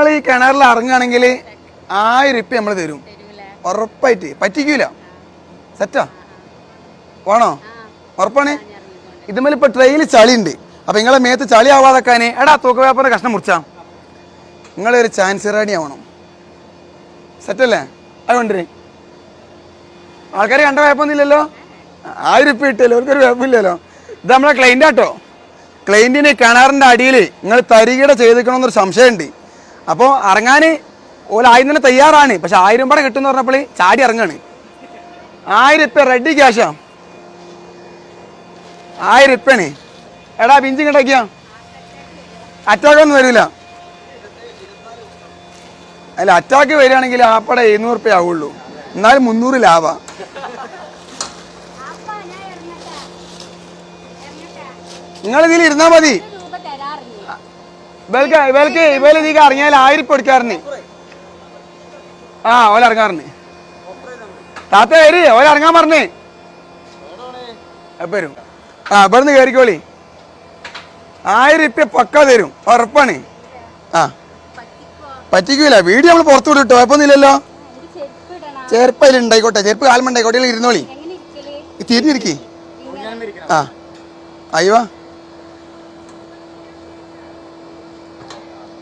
നിങ്ങൾ ഈ കിണറിൽ ഇറങ്ങുകയാണെങ്കിൽ 1000 രൂപ നമ്മൾ തരും, ഉറപ്പായിട്ട്. പറ്റിക്കൂല. സെറ്റാ വേണോ? ഉറപ്പാണ്. ഇതുമേൽ ഇപ്പൊ ട്രെയിൽ ചളി ഉണ്ട്. അപ്പൊ നിങ്ങളെ മേത്ത് ചളി ആവാതെക്കാന് എടാ തൂക്ക പേപ്പറിന്റെ കഷ്ണം മുറിച്ചാ നിങ്ങളൊരു ചാൻസ് റെഡി ആവണം. സെറ്റല്ലേ? അതുകൊണ്ടേ ആൾക്കാർ കണ്ട കുഴപ്പമൊന്നുമില്ലല്ലോ. 1000 രൂപ കിട്ടിയല്ലോ, അവർക്കൊരു കുഴപ്പമില്ലല്ലോ. ഇത് നമ്മളെ ക്ലൈൻ്റ് ആട്ടോ. ക്ലൈൻറ്റിന് കിണറിൻ്റെ അടിയിൽ നിങ്ങൾ തരികിട ചെയ്തിക്കണമെന്നൊരു സംശയമുണ്ട്. അപ്പോൾ ഇറങ്ങാൻ ആദ്യം തന്നെ തയ്യാറാണ്. പക്ഷെ 1000 രൂപ കിട്ടുമെന്ന് പറഞ്ഞപ്പോൾ ചാടി ഇറങ്ങാണ്. 1000 രൂപ റെഡി ക്യാഷാ. 1000 രൂപയാണ്. എടാ പിഞ്ച് കിടക്കിയ അറ്റാക്കൊന്നും വരില്ല. അല്ല അറ്റാക്ക് വരികയാണെങ്കിൽ ആപ്പടെ 700 രൂപ ആവുള്ളൂ. എന്നാലും 300 ലാഭാ. നിങ്ങൾ ഇതിൽ ഇരുന്നാ മതി. ഇവർക്ക് ഇറങ്ങിയാൽ 1000 രൂപ കൊടുക്കാറുണ്ട്. ആ ഓല ഇറങ്ങാറുണ്ട്. താത്ത വരി, ഓല ഇറങ്ങാൻ പറഞ്ഞേ എപ്പ വരും? ആ ഇവിടുന്ന് കയറിക്കോളി. 1000 രൂപ പക്ക തരും, ഉറപ്പാണ്. ആ പറ്റിക്കൂല. വീഡിയോ നമ്മൾ പുറത്തു വിടും കേട്ടോ, കുഴപ്പമൊന്നുമില്ലല്ലോ. ചെരുപ്പ് അതിൽ ഉണ്ടായിക്കോട്ടെ, ചെരുപ്പ് കാൽമുണ്ടായിക്കോട്ടെ. ഇരുന്നോളി, തിരിഞ്ഞിരിക്കി. ആ അയ്യോ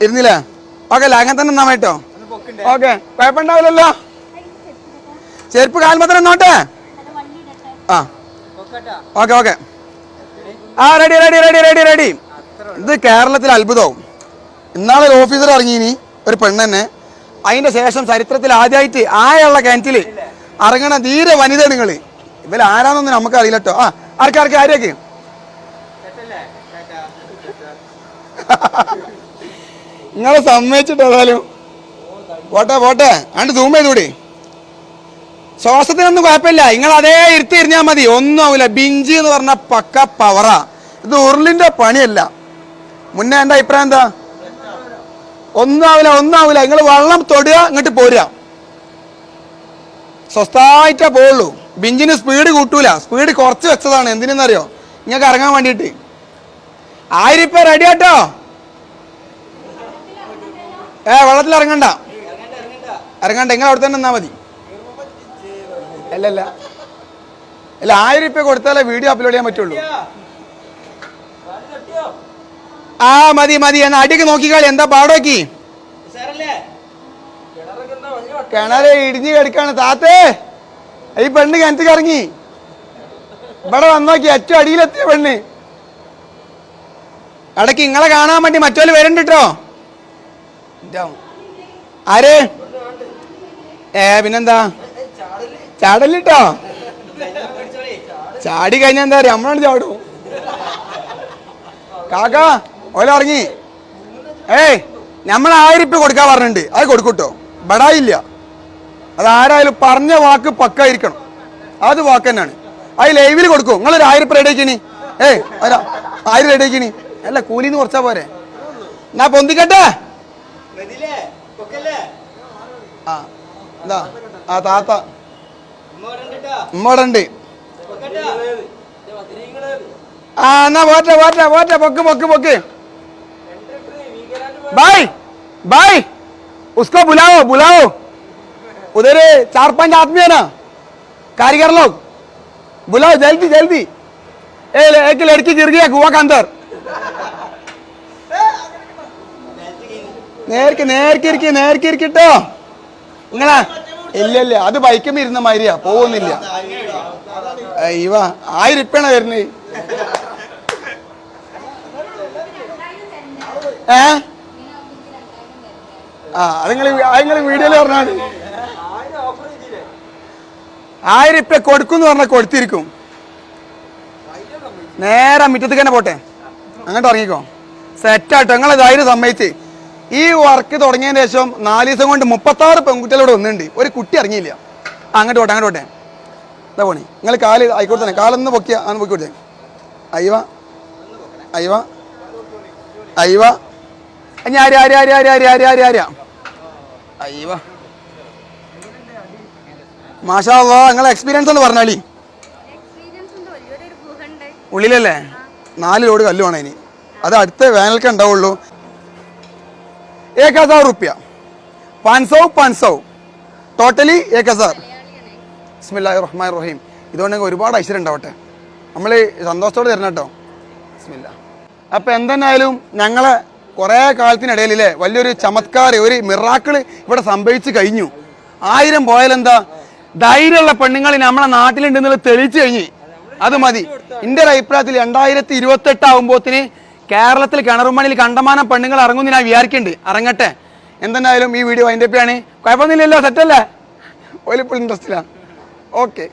ഇരുന്നില്ലേ? ഓക്കെ അല്ല അങ്ങനെ തന്നെ നിന്നാ ഓക്കെ, കുഴപ്പമുണ്ടാവില്ലല്ലോ. ചെരുപ്പ് കാൽമത്തം നിന്നോട്ടെ. ആ ഓക്കെ ഓക്കെ. ആ ready ready ready ready ready. ഇത് കേരളത്തിൽ അത്ഭുതവും. ഇന്നാളെ ഒരു ഓഫീസർ ഇറങ്ങിയിനി, ഒരു പെണ്ണെന്നെ. അതിന്റെ ശേഷം ചരിത്രത്തിൽ ആദ്യമായിട്ട് ആയുള്ള കിണറ്റിൽ ഇറങ്ങണ ധീരെ വനിത. നിങ്ങൾ ഇവർ ആരാന്നൊന്നും നമുക്ക് അറിയില്ല കേട്ടോ. ആ ആർക്കാർക്ക് ആരെയൊക്കെ നിങ്ങളെ സമ്മതിച്ചിട്ട് ഏതായാലും പോട്ടെ പോട്ടെ. അണ്ട് സൂം ചെയ്തൂടി. ശ്വാസത്തിനൊന്നും കുഴപ്പമില്ല. നിങ്ങൾ അതേ ഇരുത്തി എറിഞ്ഞാൽ മതി, ഒന്നും ആവില്ല. ബിഞ്ചി എന്ന് പറഞ്ഞ പക്ക പവറാ. ഇത് ഉരുളിന്റെ പണിയല്ല. മുന്നേ എൻ്റെ അഭിപ്രായം എന്താ? ഒന്നും ആവില്ല, ഒന്നും ആവില്ല. നിങ്ങൾ വെള്ളം തൊടുക, ഇങ്ങോട്ട് പോരുക. സ്വസ്ഥായിട്ടേ പോവുള്ളൂ. ബിഞ്ചിന് സ്പീഡ് കൂട്ടൂല, സ്പീഡ് കുറച്ച് വെച്ചതാണ്. എന്തിനെന്നറിയോ? നിങ്ങൾക്ക് ഇറങ്ങാൻ വേണ്ടിയിട്ട്. 1000 രൂപ റെഡി ആട്ടോ. വെള്ളത്തിൽ ഇറങ്ങണ്ട, ഇറങ്ങണ്ട. നിങ്ങൾ അവിടെ തന്നെ നിന്നാ മതി. അല്ലല്ല അല്ല 1000 രൂപ കൊടുത്താലേ വീഡിയോ അപ്ലോഡ് ചെയ്യാൻ പറ്റുള്ളൂ. ആ മതി മതി. എന്നാ അടിക്ക് നോക്കിക്കാളി. എന്താ പാടോക്കി? കിണറ് ഇടിഞ്ഞു കിടക്കാണ് താത്തേ. ഈ പെണ്ണ് കിണറ്റിൽ ഇറങ്ങി ഇവിടെ വന്നോക്കി. ഏറ്റവും അടിയിലെത്തിയ പെണ്ണ്. ഇടയ്ക്ക് നിങ്ങളെ കാണാൻ വേണ്ടി മറ്റോല് വരുന്നുണ്ട് കേട്ടോ. ആര്? പിന്നെന്താ ചാടല്ലിട്ടോ. ചാടി കഴിഞ്ഞാ എന്താ പറയാ, നമ്മളാണ് ചാടും. കാക്കാ ഓല ഇറങ്ങി. നമ്മൾ 1000 രൂപ കൊടുക്കാൻ പറഞ്ഞിട്ടുണ്ട്, അത് കൊടുക്കൂട്ടോ. ബടായില്ല. അതാരായാലും പറഞ്ഞ വാക്ക് പക്കായിരിക്കണം. അത് വാക്ക് തന്നെയാണ്. അത് ലൈവിൽ കൊടുക്കും. നിങ്ങളൊരു 1000 രൂപ റെഡിയാക്കിനി. 1000 റെഡിയാക്കിനി. അല്ല കൂലിന്ന് കുറച്ചാ പോരെ. എന്നാ പൊന്തിക്കട്ടെ. ആ എന്താ ആ താത്ത ഉമ്മോടുണ്ട്. ആ എന്നാ പോട്ടെ പോട്ടെ പോട്ടെ. പൊക്ക് പൊക്ക് പൊക്ക്. भाई भाई उसको बुलाओ बुलाओ. उधर 4-5 आदमी है ना, कारीगर लोग. बुलाओ जल्दी जल्दी. एक लड़की गिर गया कुआं के अंदर. നേർക്കിട്ടോ നിങ്ങളാ. ഇല്ല ഇല്ല, അത് ബൈക്കുമ്പോ ഇരുന്ന മാതിരിയാ, പോകുന്നില്ല. ഇവ 1000 രൂപയാണ് വരുന്നത്. അത് നിങ്ങൾ വീഡിയോയിൽ പറഞ്ഞാണ്. 1000 രൂപ കൊടുക്കും പറഞ്ഞാൽ കൊടുത്തിരിക്കും. നേരെ മുറ്റത്തേക്ക് തന്നെ പോട്ടെ, അങ്ങോട്ട് ഇറങ്ങിക്കോ. സെറ്റാട്ടോ. നിങ്ങൾ ധൈര്യം സമ്മതിച്ച്. ഈ വർക്ക് തുടങ്ങിയതിന് ശേഷം 4 ദിവസം കൊണ്ട് 36 പെൺകുട്ടികളോട് വന്നിട്ടുണ്ട്. ഒരു കുട്ടി ഇറങ്ങിയില്ല. അങ്ങോട്ട് പോട്ടെ അങ്ങോട്ട് പോട്ടെ. എന്താ പോണി? നിങ്ങൾ കാല് ആയിക്കോട്ടെ തന്നെ, കാലൊന്ന് പൊക്കിയ അന്ന് പൊക്കിക്കോട്ടെ. അയ്യവ അയ്യവ അയ്യവ. ഞാൻ അയ്യവ. മാഷാ അല്ലാഹ്. നിങ്ങളെ എക്സ്പീരിയൻസ് ഒന്ന് പറഞ്ഞാളി. ഉള്ളിലല്ലേ? 4 ലോഡ് കല്ല് വേണം ഇനി. അത് അടുത്ത വേനൽക്ക് ഉണ്ടാവുള്ളൂ. ₹1000 500 ടോട്ടലി 1000. ബിസ്മില്ലാഹിർ റഹ്മാനിർ റഹീം. ഇതുകൊണ്ടെങ്കിൽ ഒരുപാട് ഐശ്വര്യം ഉണ്ടാവട്ടെ. നമ്മൾ സന്തോഷത്തോടെ തരണം കേട്ടോ. ബിസ്മില്ല. അപ്പം എന്തെന്നായാലും ഞങ്ങളെ കുറേ കാലത്തിനിടയിൽ അല്ലേ വലിയൊരു ചമത്കാരം, ഒരു മിറാക്കിള് ഇവിടെ സംഭവിച്ചു കഴിഞ്ഞു. 1000 പോയാലെന്താ, ധൈര്യമുള്ള പെണ്ണുങ്ങൾ നമ്മളെ നാട്ടിലുണ്ടെന്നുള്ളത് തെളിയിച്ചു കഴിഞ്ഞ് അത് മതി. എൻ്റെ ഒരു അഭിപ്രായത്തിൽ 2028 ആകുമ്പോത്തിന് കേരളത്തിൽ കിണറുമണിയിൽ കണ്ടമാനം പെണ്ണുങ്ങൾ ഇറങ്ങുമെന്ന് ഞാൻ വിചാരിക്കുന്നുണ്ട്. ഇറങ്ങട്ടെ. എന്തെന്നായാലും ഈ വീഡിയോ അതിൻ്റെ ആണ്. കുഴപ്പമൊന്നുമില്ലല്ലോ, സെറ്റല്ലേ? ഓലിപ്പോൾ ഇൻട്രസ്റ്റില്ല. ഓക്കെ.